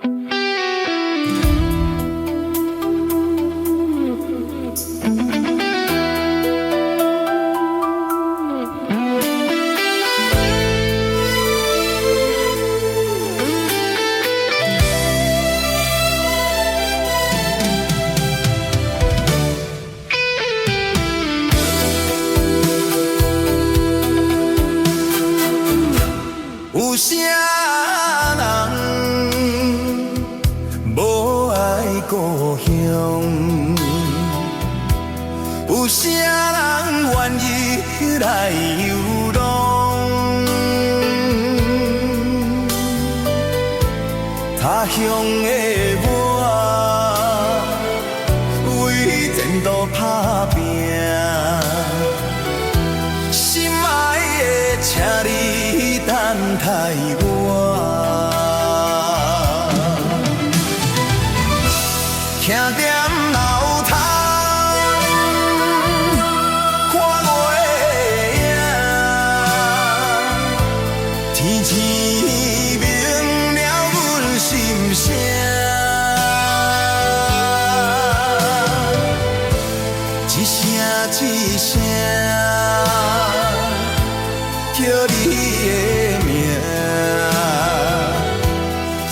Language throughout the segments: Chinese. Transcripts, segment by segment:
有啥人无爱故乡？有啥人愿意来游浪？他乡的我，为前途打拼。心爱的，请你等待我。徛踮楼窗，看月影，天星明了阮心声。一声一声叫你的名，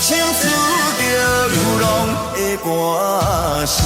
唱出着流浪的歌声。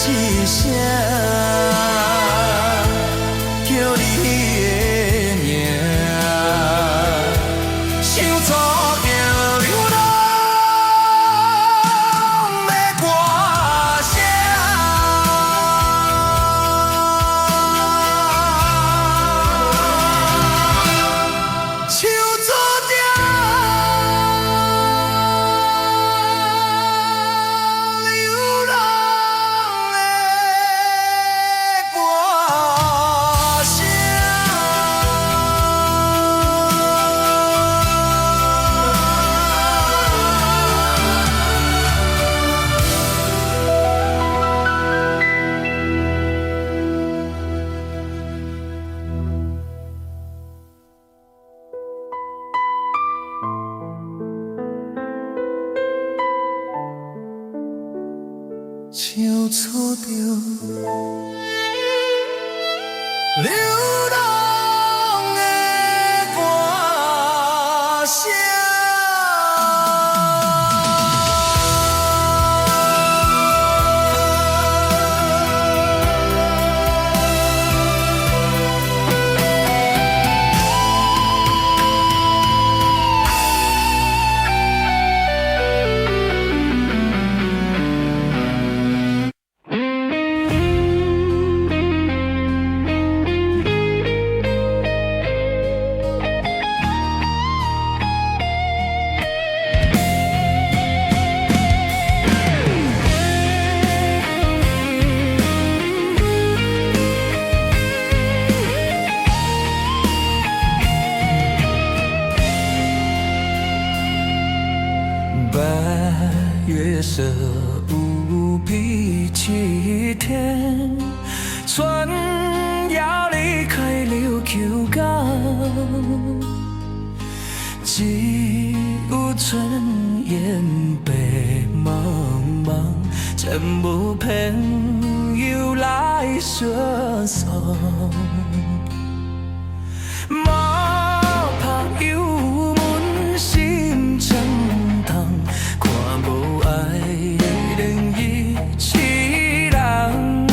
一声叫你的名，唱出着流浪的歌声。唱出着流浪。唱出着流浪的歌声。色有比一天，船要离开琉球港，只有春烟白茫茫，全无朋友来相送。无朋友阮心怎通看无爱另一人，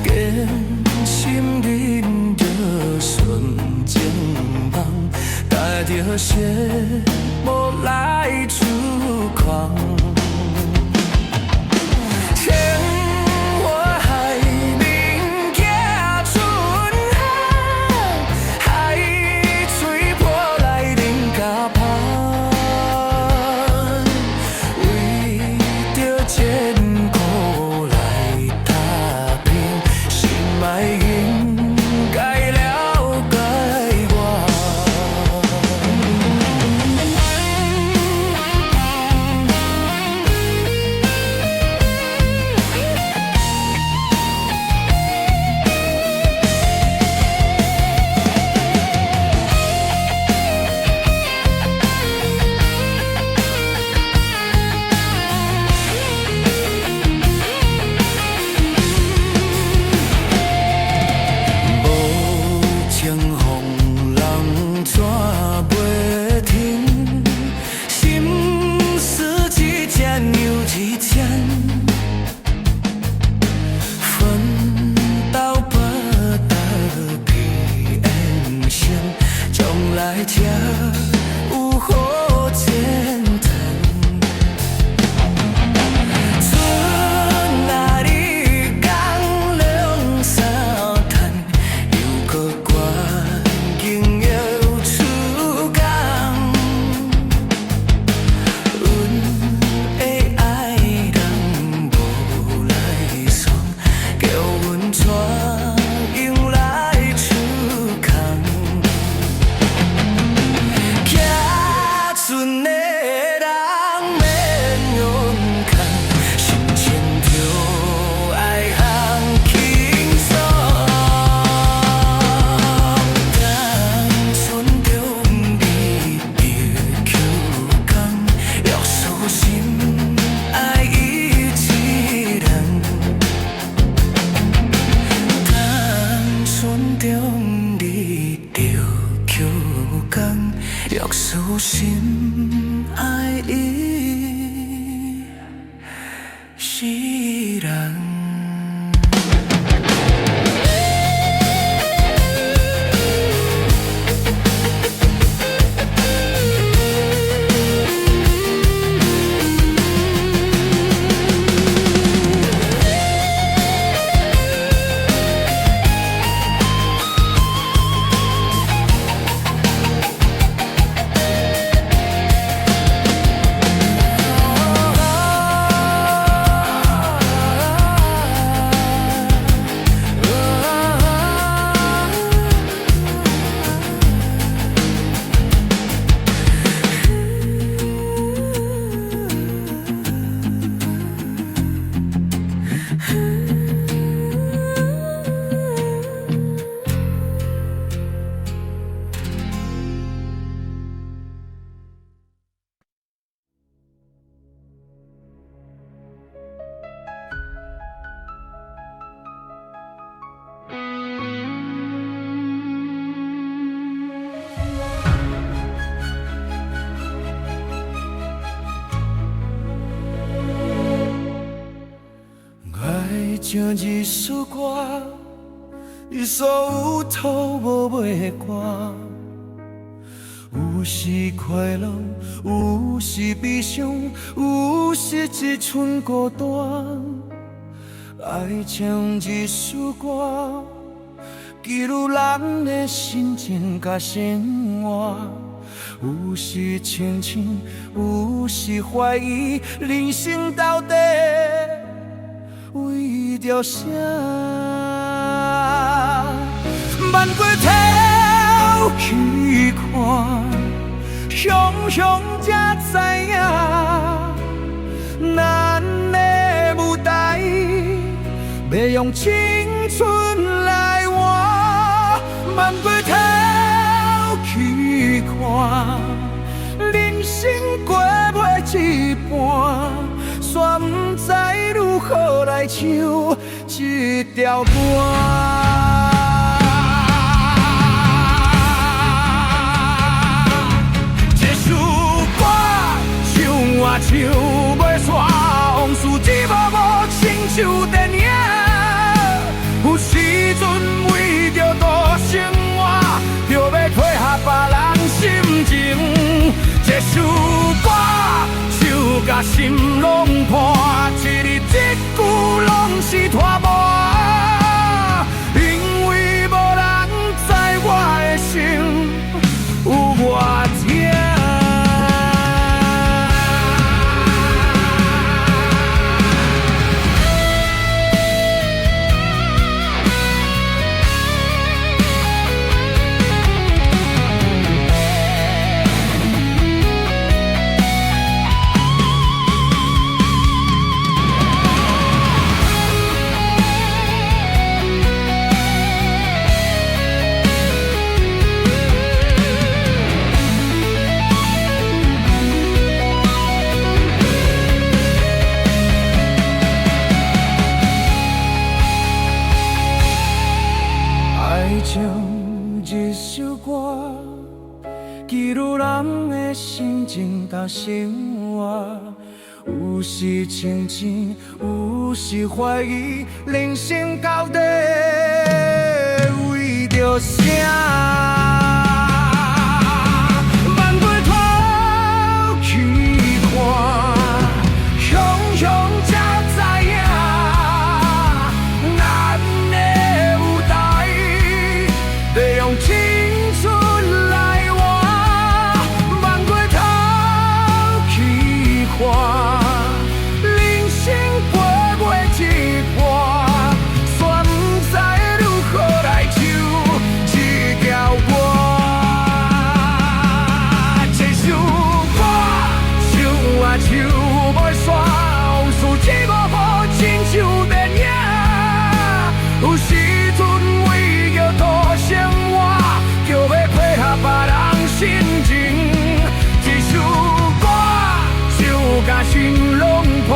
坚心忍着纯情梦，带着寂寞来痴狂。心爱伊是人。唱一首歌，你所有土无尾歌，有时快乐，有时悲伤，有时一寸孤单。爱唱一首歌，记录人的心情甲生活。有时清醒，有时怀疑，人生到底为着啥？万过头去看，想想才知影，要用青春来换，慢过头去看，人生过袂一半，煞不知如何来唱这条歌。唱袂煞，往事一幕幕亲像电影。有时阵为着多生活，就要配合别人心情。这首歌唱甲心拢破，一字一句拢是拖磨。因为无人知我的心有偌痛。唱一首歌，记录人的心情甲生活。有时清醒，有时怀疑，人生到底为着啥？心拢破，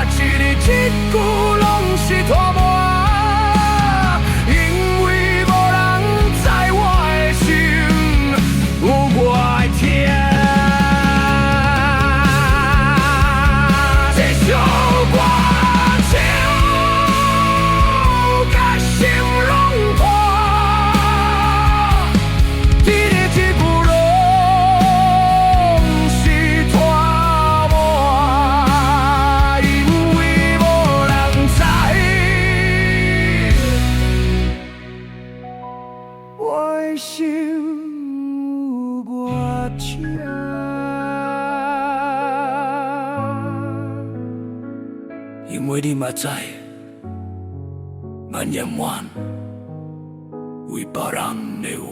一字一句拢是拖磨，因为无人知我的心有偌痛。这首歌唱甲心拢破，一字一句。因为你嘛知，咱永远为别人来活。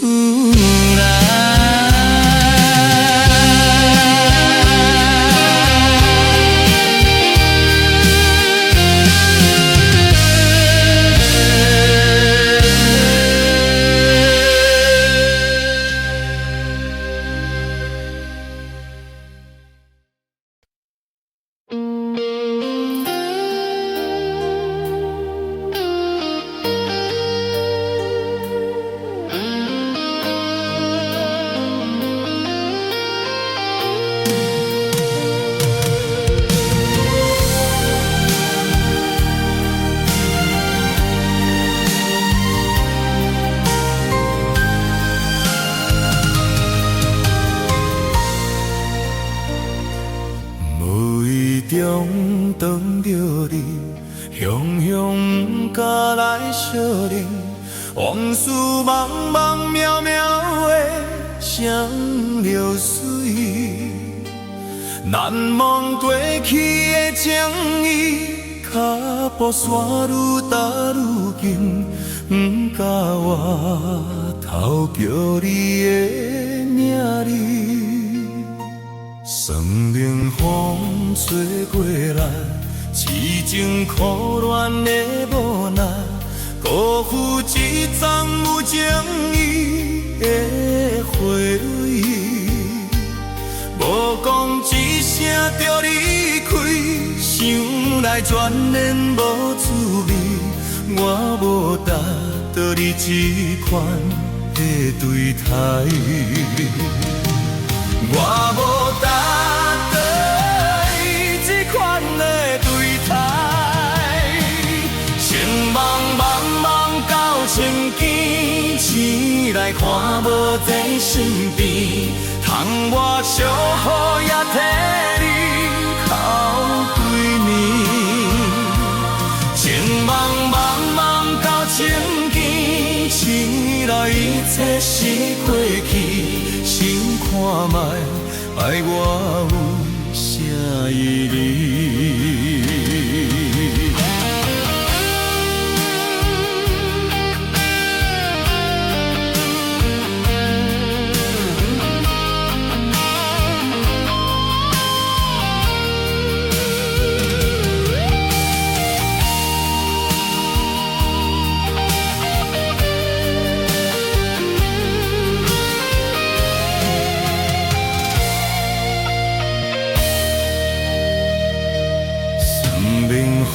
出来。中等着你，雄雄不敢来相认，往事茫茫渺渺的双流水，难忘过去的情谊，脚步线愈踏愈近，不甲我头叫你的名字。霜冷风吹过来，痴情苦恋的无奈，辜负一桩有情义的花蕊。无讲一声就离开，想来全然无滋味。我无值得你这款的对待。我无值得伊这款的对待，情茫茫到千间，醒来看无在身边，窗外小雨也替你哭几年。情茫到千间，醒来一切是过去。想看卖，爱我有啥意义？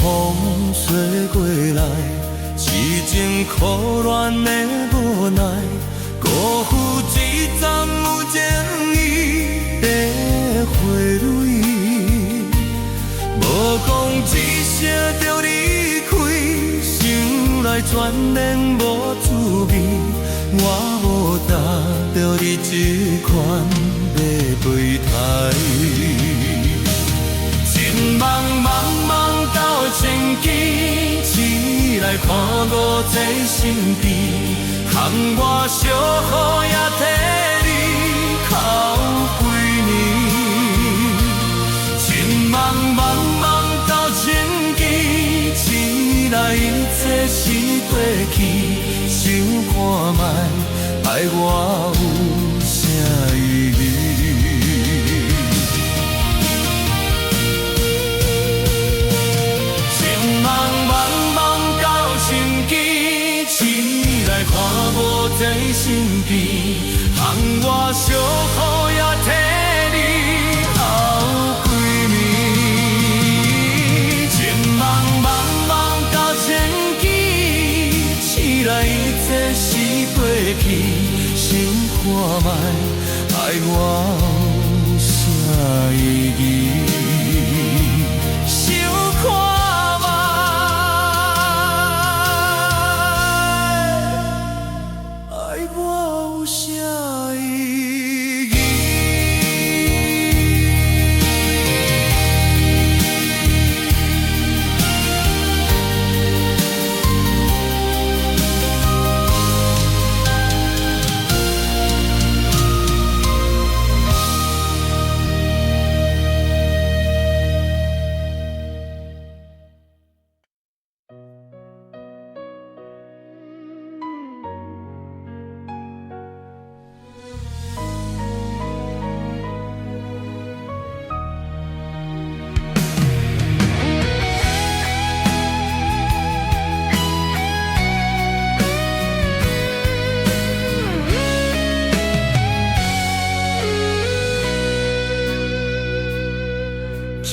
风吹过来，痴情苦恋的无奈，辜负一桩有情义的花蕊。无讲一声就离开，想来全然无滋味。我无值得你这款的对待。情茫到千间，醒来看无在身边，含我小雨也替你哭几年。情茫到千间，醒来一切是过去，想看卖，爱我有啥意义？看无在身边，含我小雨也替你哭几年。情茫到千间，醒来一切是过去，想看卖，爱我有啥意义？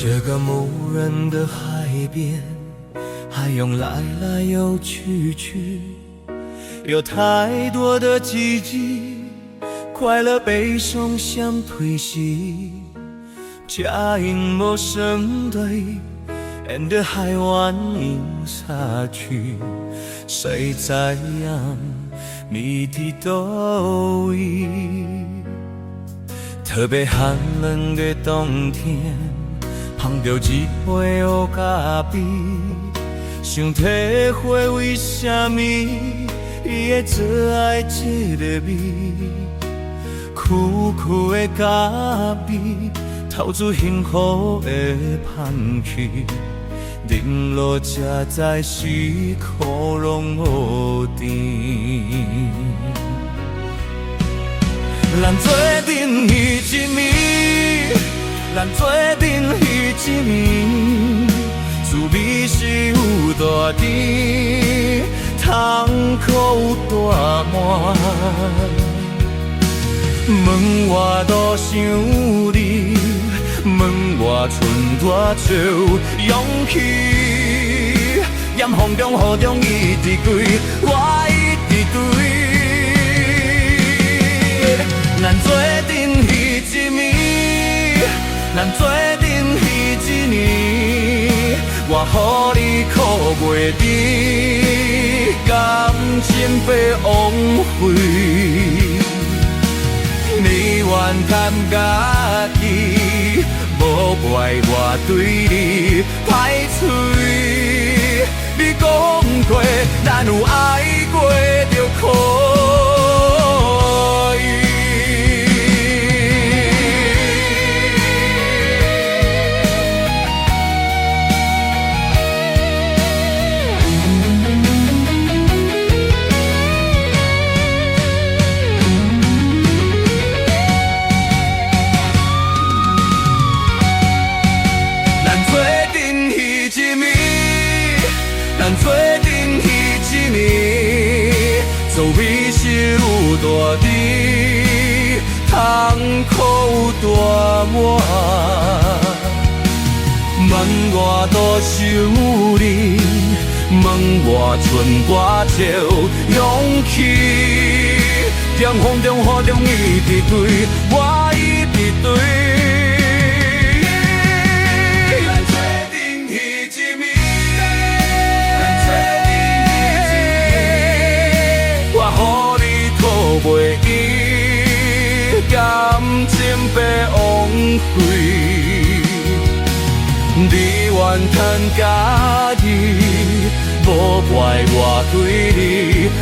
这个无人的海边，海涌来来又去去，有太多的季节，快乐悲伤相推袭。假因陌生对，沿着海湾映下去，谁知影谜底倒位？特别寒冷的冬天，碰到一杯乌咖啡，想体会为什么伊会做爱这个味。苦苦的咖啡，透出幸福的香气。饮落才知是苦拢无甜。咱做阵彼一暝，咱做阵彼一暝，滋味是有大甜，痛苦有大满。门外多想你，门外剩大少勇气。严风中雨中一直归，我一直对。咱做阵彼一暝，咱做阵彼一年，我予你苦袂甜，感情被枉费。你怨叹家己，无怪我对你歹嘴。你讲过，咱有爱过就可以。咱做阵彼一暝，滋味是有大甜，痛苦有大满。门外多想你，门外剩我少勇气。在风中雨中一直对，我一直对。袂记，感情被枉费。你怨叹家己，无怪我对你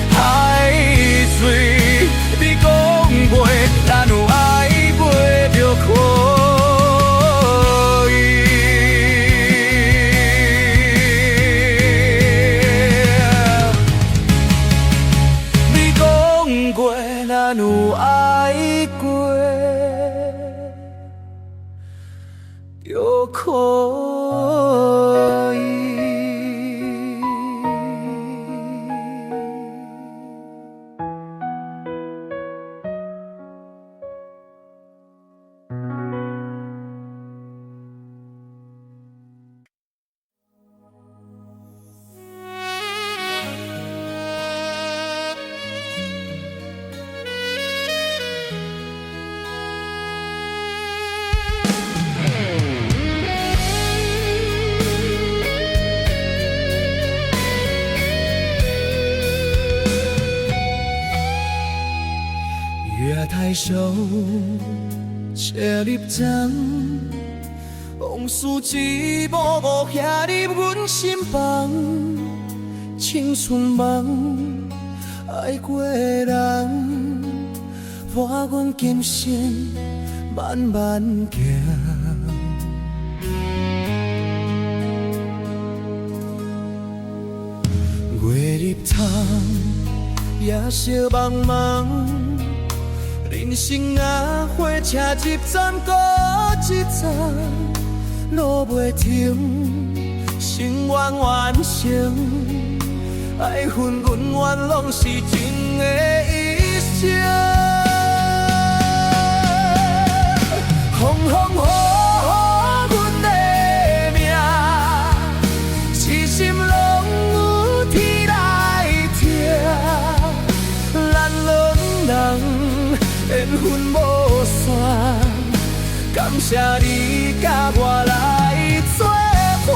歹嘴。你讲过，咱有爱过就可以。你讲过。咱有爱过，就可以。月太少，车入站，往事一幕幕写入阮心房。青春梦，爱过的人，伴阮今生慢慢行。月入窗，夜色茫茫。人生啊，火车一站搁一站，路袂停，心愿完成，爱恨恩怨拢是情的一生。风风雨雨，阮的缘分无散，感谢你甲我来作伴。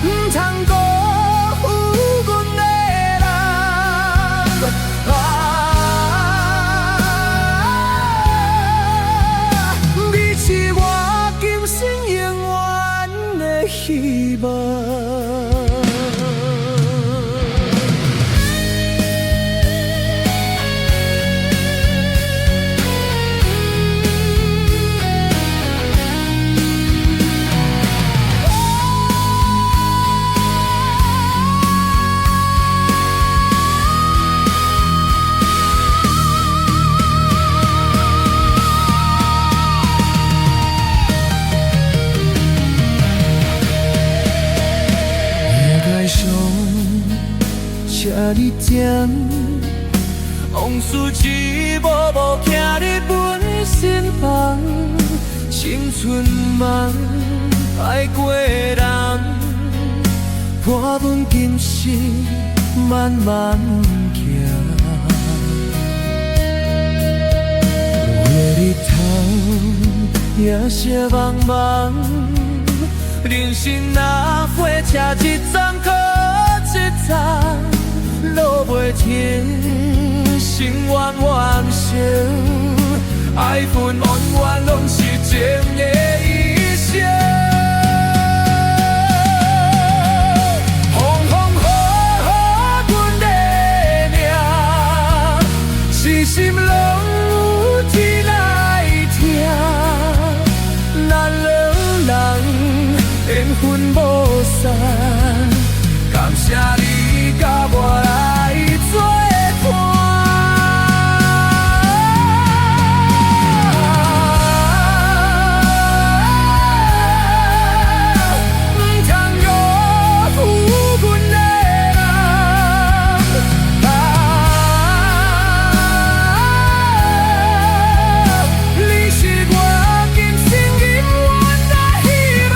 唔通辜负阮的人，你是我今生永远的希望。请你点，往事一幕幕刻入阮心房，青春梦爱过的人，伴阮今生慢慢行。有日头夜色茫茫，人生若火车一站靠一站。路袂停，心愿完成，爱恨恩怨拢是情的一生。风风雨雨阮的命，是心拢有天来听。咱两人缘分无散，感谢你甲我来作伴。唔通辜负阮的人，你是我今生永远的希望。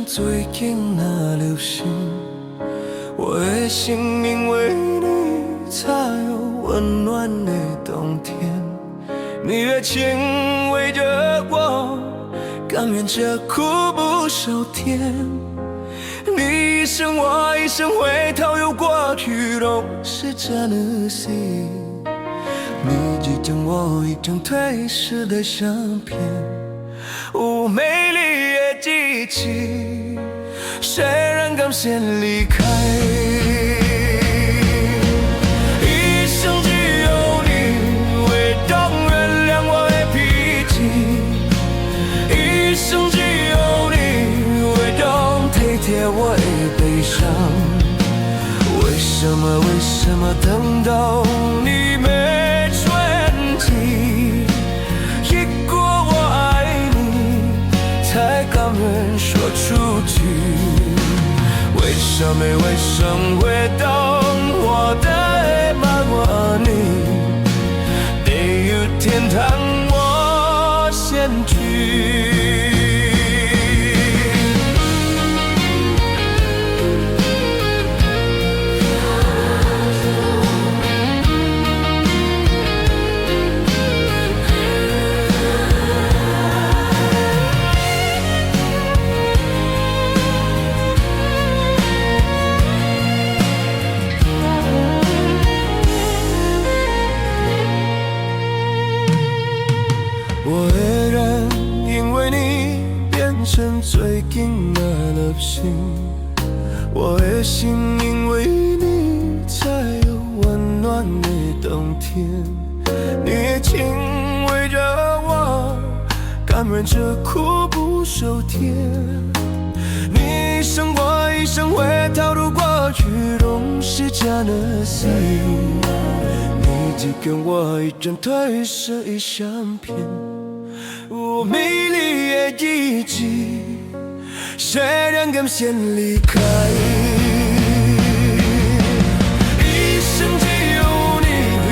最近那流星，我的心因为你才有温暖的冬天。你的情围着我，甘愿这苦不受甜。你一生我一生，回头有过去都是真的心。你一张我一张褪色的相片，美丽的记起，谁人敢先离开？一生只有你会懂原谅我的脾气，一生只有你会懂体贴我的悲伤。为什么等到你没春季，一过我爱出去。为什么会当我的妈妈你？地狱天堂我先去。我会让因为你变成最近的流星，我的心因为你才有温暖的冬天。你的情围着我，甘愿这苦不受甜。你一生我一生会逃入过去，都是假的戏。你只跟我一张褪色的相片。美丽的日子，谁人敢先离开？一生只有你会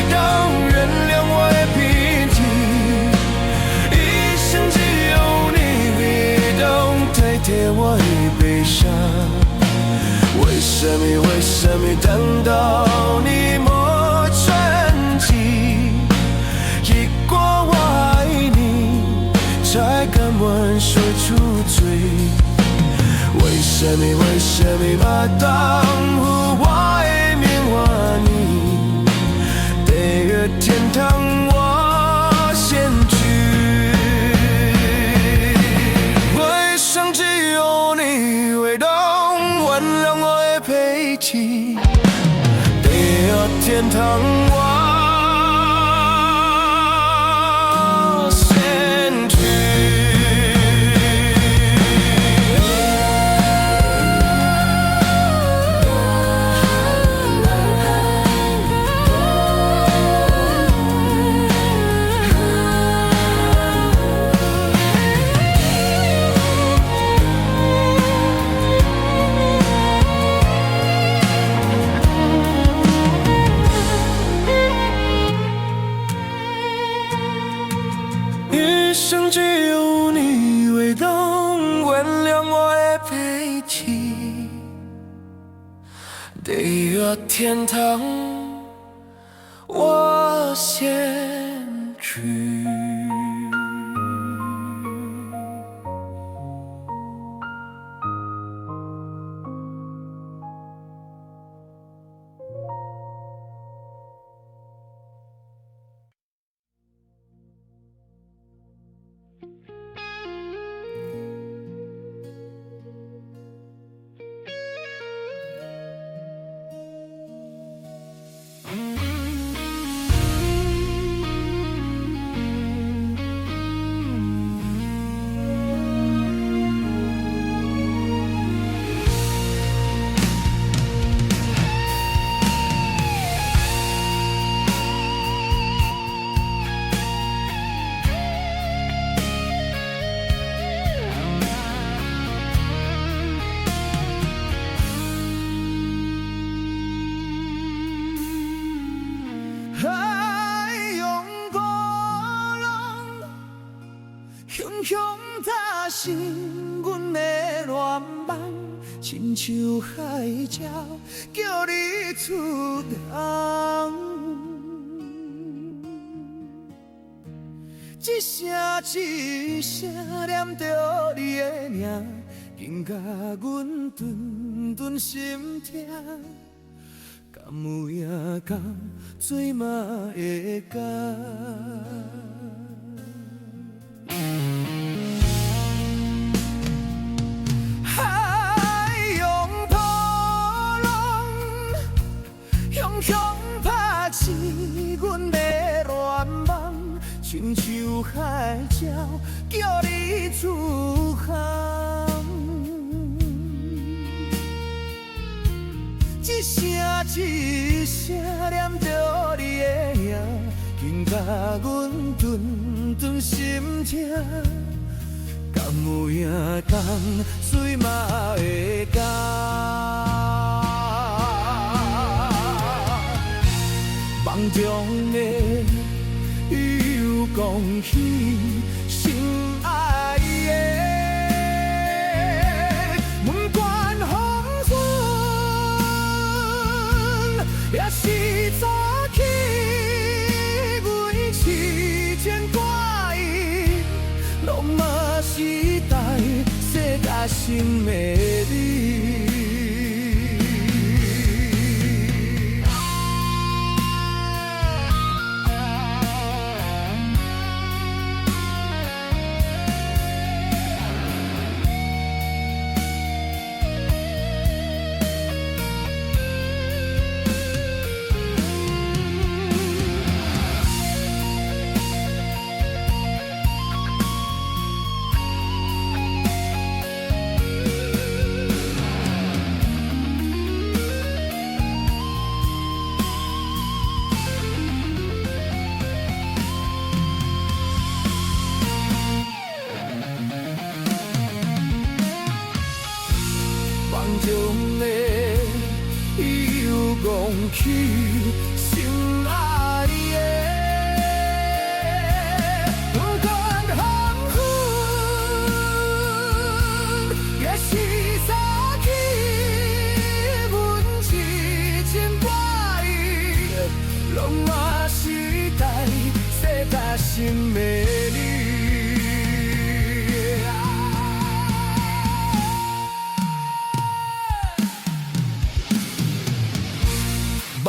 当原谅我的脾气，一生只有你会当代替我的悲伤。为什么等到你没传奇，一过我爱你？才敢问说出嘴，为什么把当初我的面换你？地狱天堂我先去，为什么只有你会懂原谅我的脾气？地狱天堂我。一生只有你会懂原谅我的脾气，地狱天堂我先去。雄雄踏实阮的愿望，亲像海鸟叫你出航。一声一声念着你的名，紧甲阮顿顿心痛。敢有影敢做嘛会甘？海洋波浪，汹汹拍醒阮的愿望，亲像海鸟叫你出航。一声一声念着你的名，紧甲阮顿顿心痛。敢有影工，水嘛会干。梦中的又讲起心爱的，不管风雨，也是早起，阮痴情挂意，拢嘛是代世界心的你。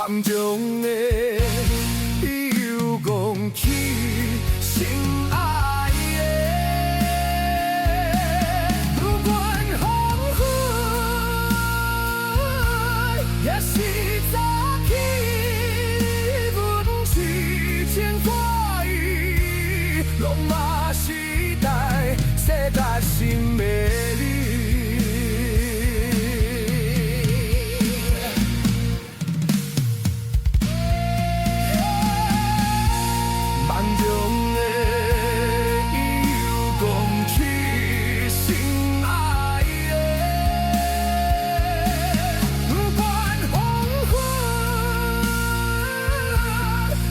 梦中的又讲起心爱的，不管风雨，也是早起，阮痴情挂意，拢嘛是代世界心的你。梦中的又讲起心爱的，不管风雨，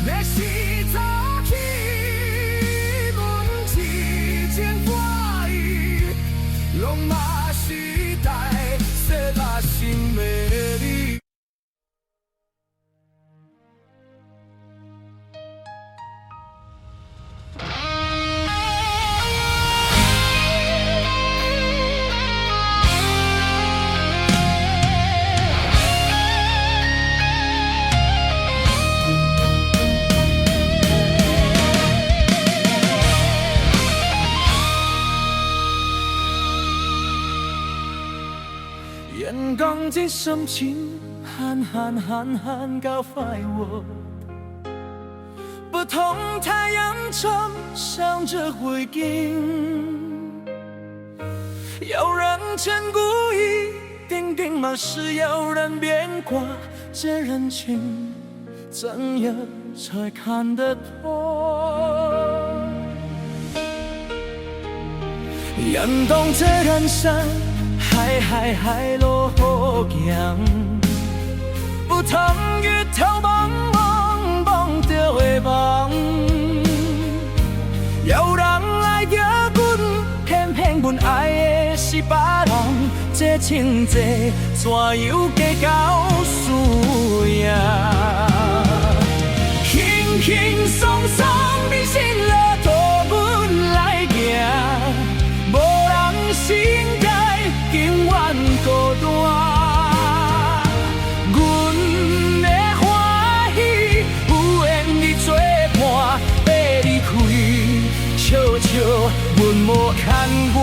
也是早起，阮痴情挂意，拢嘛是代世界心的你。眼光这深情，憨到快活，不同太阳冲向这回景，有人称故意，定定嘛是有人变卦，这人情怎样才看得透？眼动这人生。海路好行，不通日头蒙着会梦。有人爱着阮，偏阮爱的是别人，这情债怎样计较输赢？轻轻松松你心路托阮来行，无人心。永远孤单，阮的欢喜有缘你作伴，要离开，笑阮无牵挂。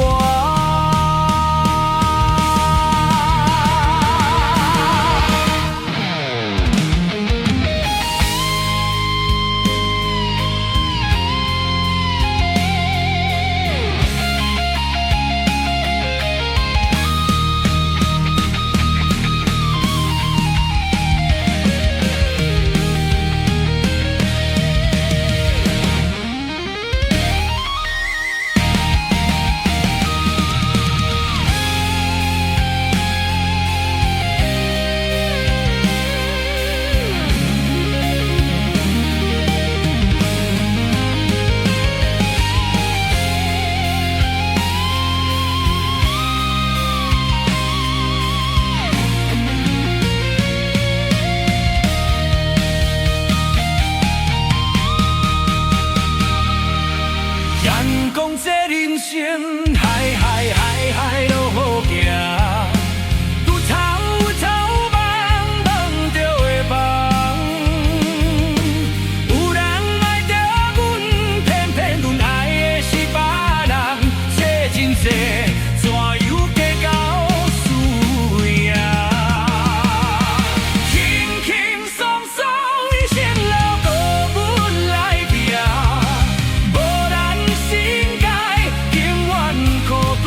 人生，海海海海都好行。有头有头梦，梦着会梦。有人爱着阮，偏偏阮爱的是别人。这真多，怎又加到输赢？轻轻松松，你先留搁阮来行。无咱心界永远孤单。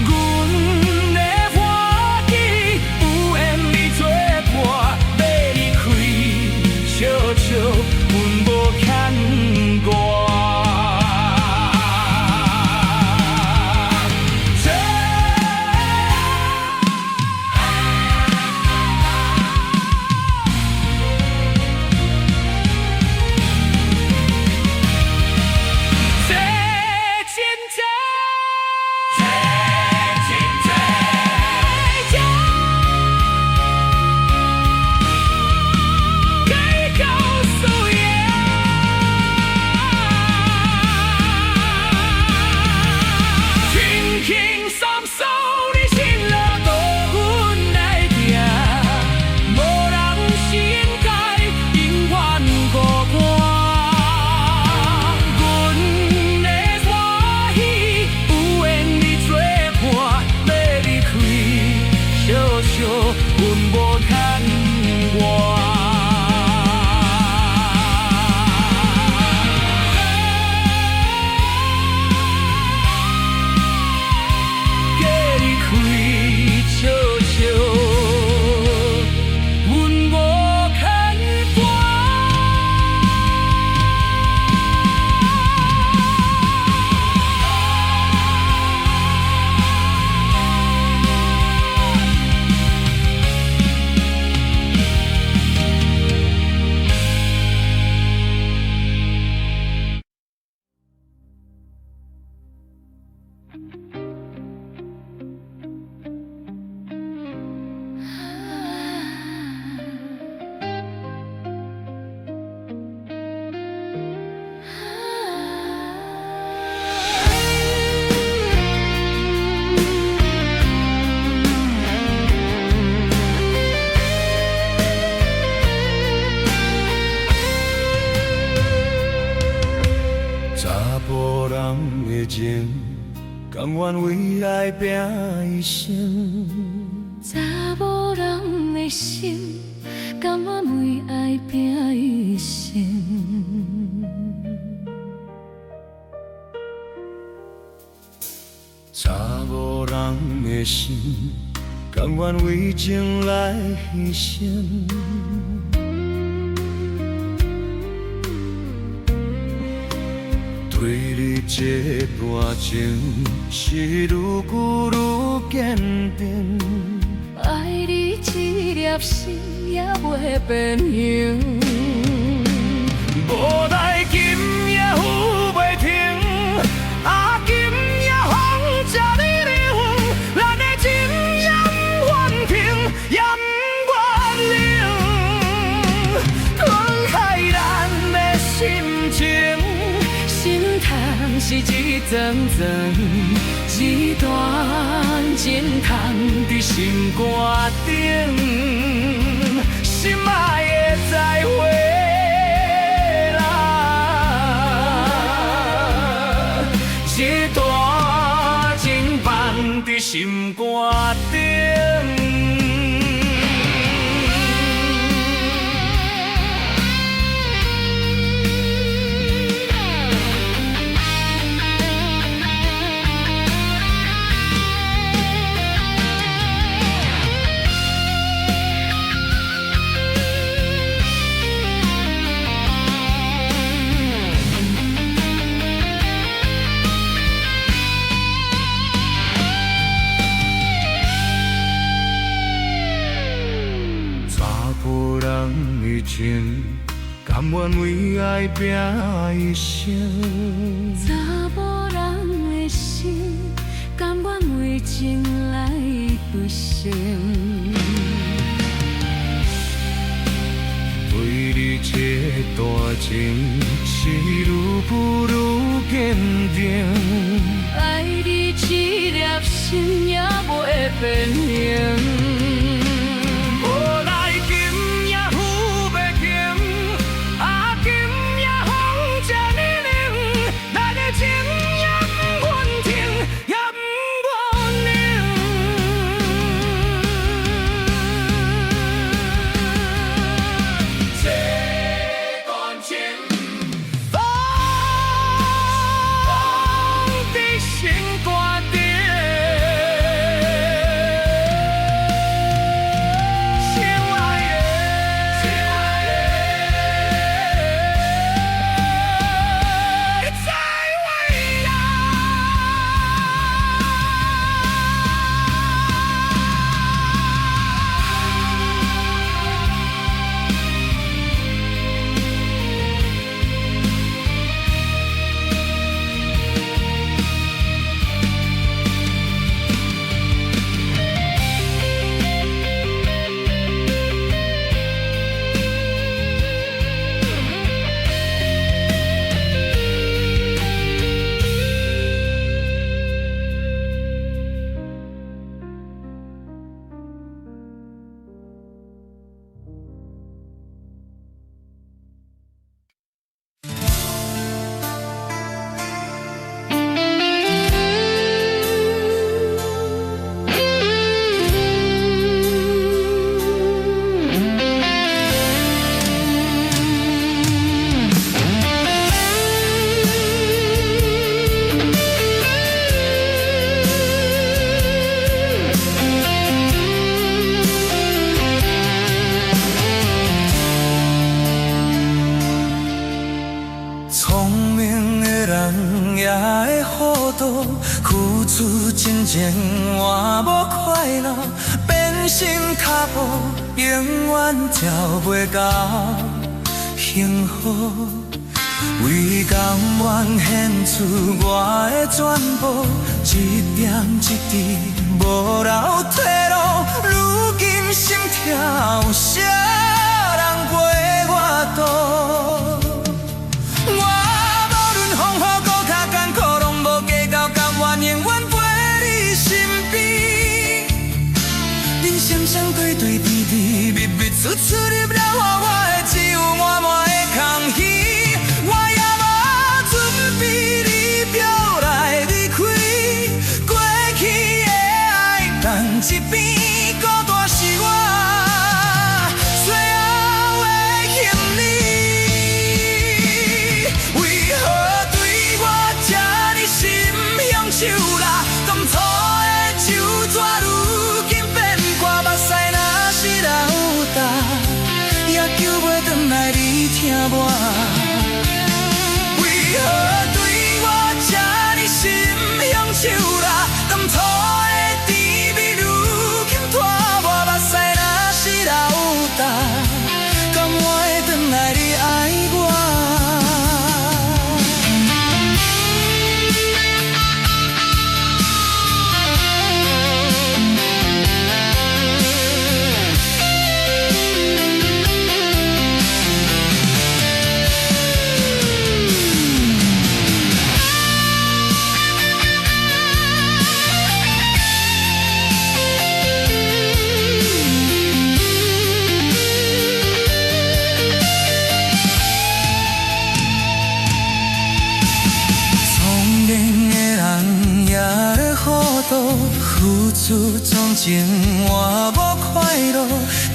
阮的欢喜有缘你作伴，要离开，笑笑，阮无牵挂。情，甘愿为爱拼一生。查某人的心，甘愿为爱拼一生。查某人的心，甘愿为情来牺牲。对你这段情，是愈久愈坚定。爱你一粒心也袂变形。无奈今夜雨袂停，啊今夜风才你冷，咱的情也不愿停，也不愿冷，吞害咱的心情。心痛是一阵阵，一段情痛伫心肝顶，心爱的再会啦，一段情放伫心肝顶。情，甘愿为爱拼一生。查某人的心，甘愿为情来对生。对你这段情，是愈久愈坚定。爱你一粒心也袂变形。无奈今夜雨袂停，今夜风这呢冷，咱的情也不愿停，也不愿冷。这段情，放在心肝底。聪明的人也会糊涂，付出真情换无快乐，变心脚步永远找袂到幸福。为甘愿献出我的全部，一点一滴无留退路，如今心跳有啥人陪我渡？相对对比比，密密出出入了我的只有满满的空虚，我也无准备你表来离开，过去的爱放一边，孤单是我最后的行李。为何对我这呢心向手啦？甘草的手纸如今变看目屎。也救袂转来你疼我，为何对我这呢心向手啦？甘草的甜蜜如今拖我目屎，若是流干，甘会转来你爱我？付出忠情换无快乐，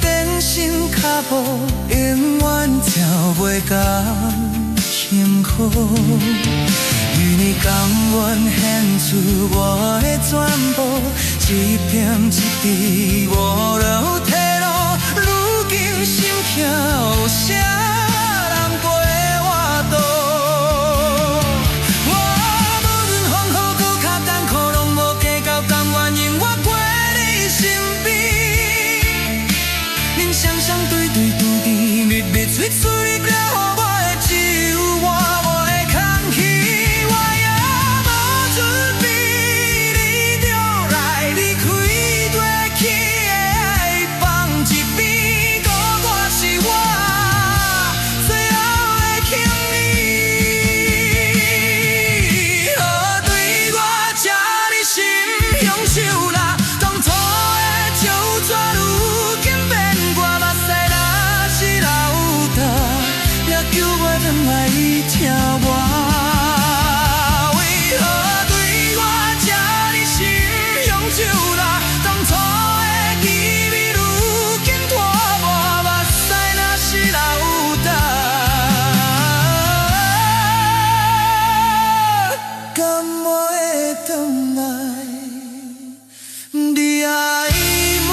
真心脚步永远找袂到幸福。为你甘愿献出我的全部，一点一滴无留退路，如今心跳有啥人陪我渡？相对对独敌，密密催促你了我的只有满满的空虚，我也无准备你就来离开，过去的爱放一边，孤单是我敢我会回来？你爱我。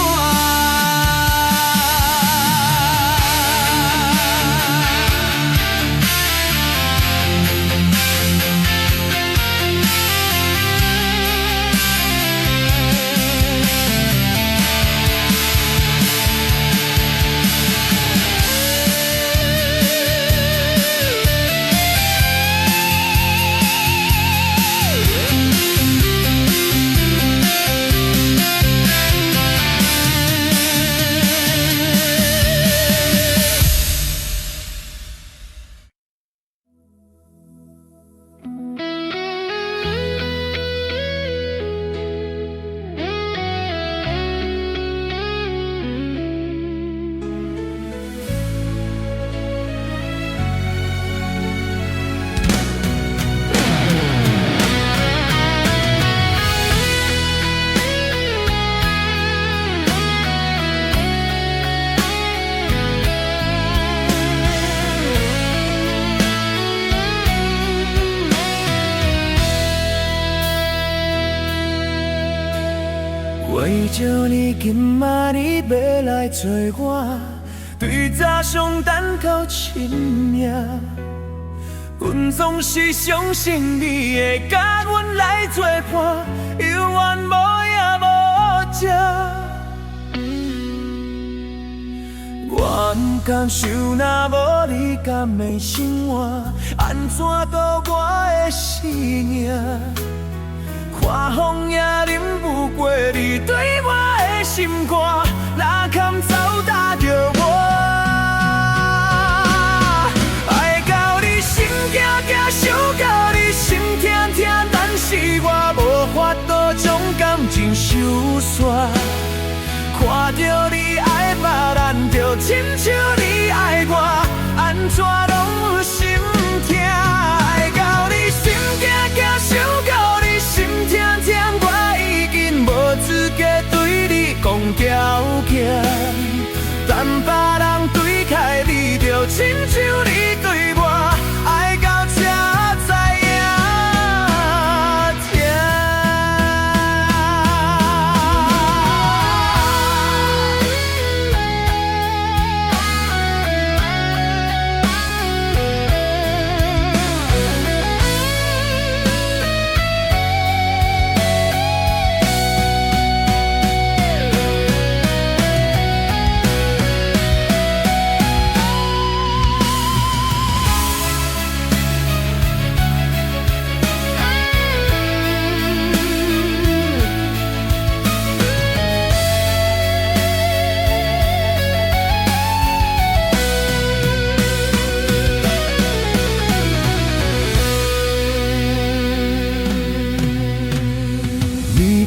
为着你，今仔日要来找我，对早上等到深夜。阮总是相信你会甲阮来作伴，犹原无影无迹。我不甘想，若无你甘会生活，安怎度我的生命？看风也忍不过你对我的心肝，哪堪走搭着我？爱到你心惊惊，想到你心痛痛，但是我无法度将感情收煞。看着你爱别人，就亲像你爱我，安怎拢有心痛？爱到你心惊惊，想到你心痛痛，我已经无资格对你讲条件。但别人对开你，就亲像你对我，爱到这知影痛。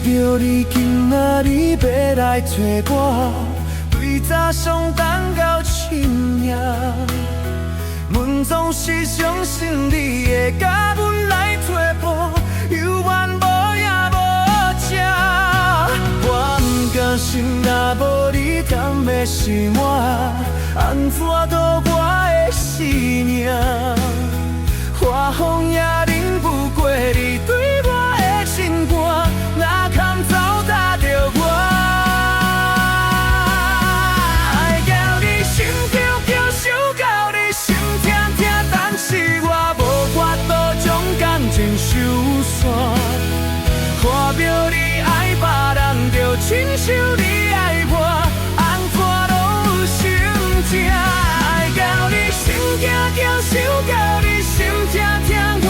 着你今仔日要来找我，对早上等到深夜。阮总是相信你会甲阮来作伴，犹原无影无迹。我不甘心，若无你甘会生活，安怎度我的生命？看风也忍不过你对我的心肝，哪堪走搭着我？爱到你心跳跳，想到你心痛痛，但是我无法度将感情收煞。看到你爱别人，就亲像你爱我，安怎拢有心痛？爱到你心惊惊，想到你心痛痛，我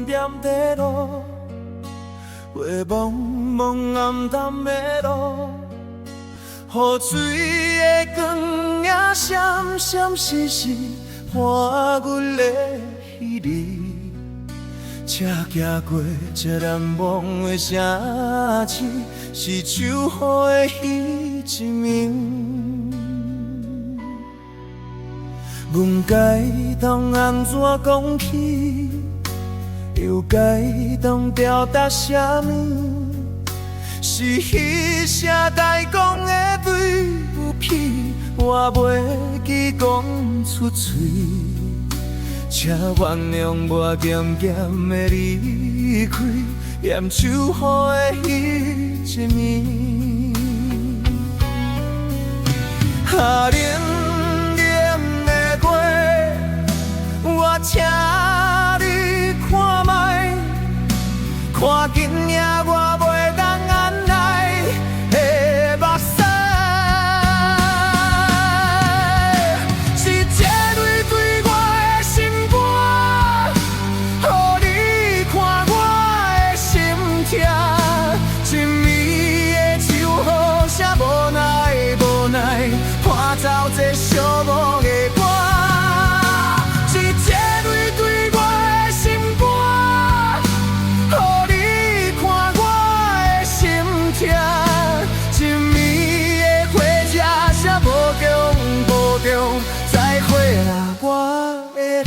点在路，过茫茫暗淡的路，雨水的光影闪闪烁烁，伴阮的彼日。车行过这难忘的城市，是秋雨的彼一暝。阮该当安怎讲起，又该当表达啥物？是彼声代讲的对不起，我袂记讲出嘴。请原谅我渐渐的离开，嫌秋雨的彼一暝。冷冷的月，我请你看卖，看紧领我袂当按耐的目屎。走这寂寞的歌，一滴泪对我的心肝，予你看我的心痛。一暝的花车声无强，再会啦，我会来。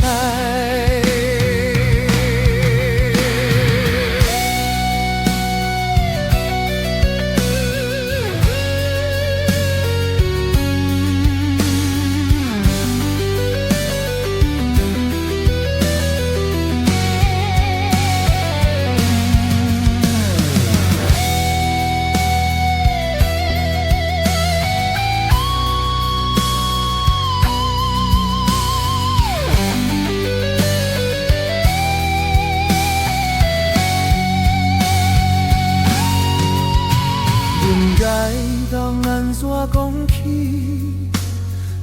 讲起，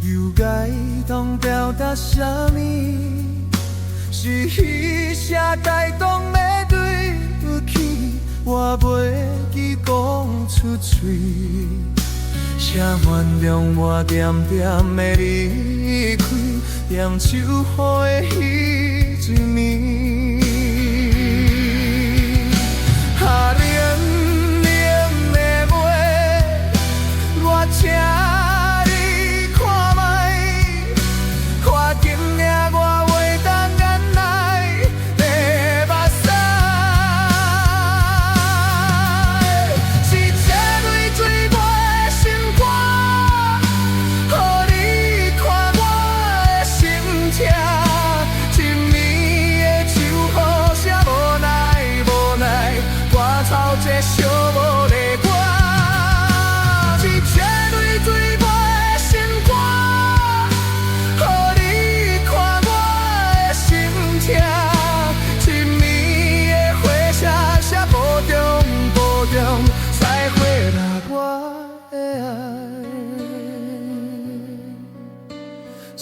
又该当表达啥物？是彼声该当的对不起，我袂记讲出嘴。请原谅我渐渐的离开，念秋雨的彼一暝。请你看卖，看紧领我袂当按耐的目屎。是这泪水我的心肝，予你看我的心痛。一暝的秋雨声无奈，我操这寂寞的歌。再会啦，我的爱。一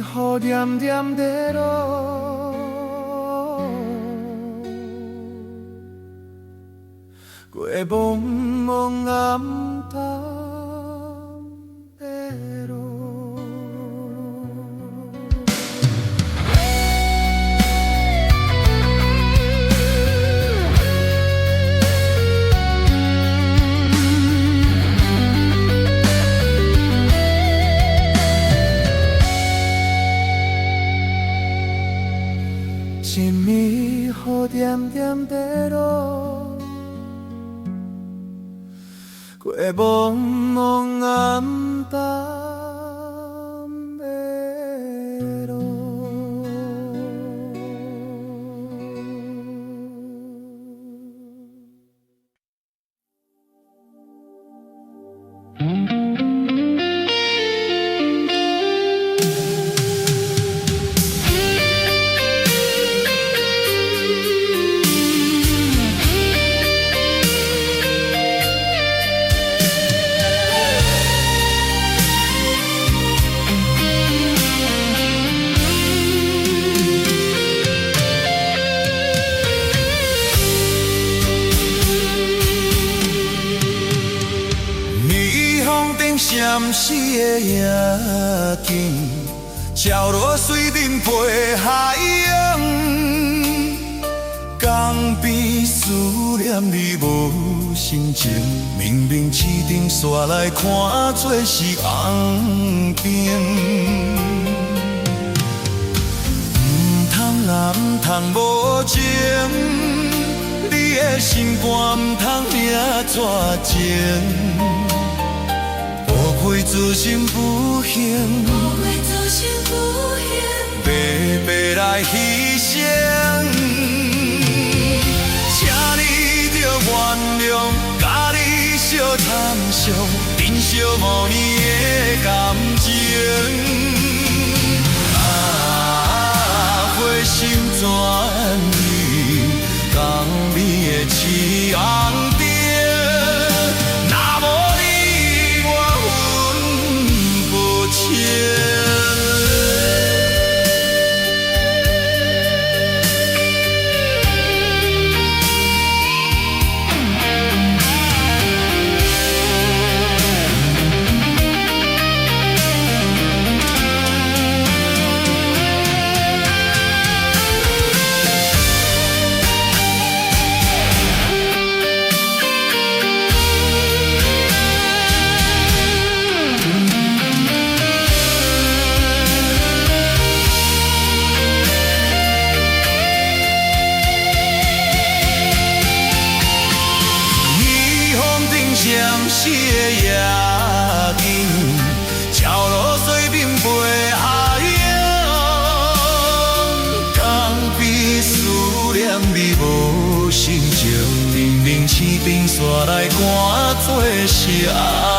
暝雨点点在落，过茫茫暗淡的路。一暝雨点点在落，过茫茫暗淡的路。死的夜景，潮落水面陪海洋，江边思念你无心情，明明市顶煞来看做是红灯。唔通无情，你的心肝唔通领绝情，无愧自心不幸，白白来牺牲。请你着原谅，甲你相谈伤，珍惜5年的感情。花心转意，讲你的痴红灯，若无你，我分不清。相思的夜景，潮落水面陪海洋，江边思念你无心情，明明市顶煞来看做是红。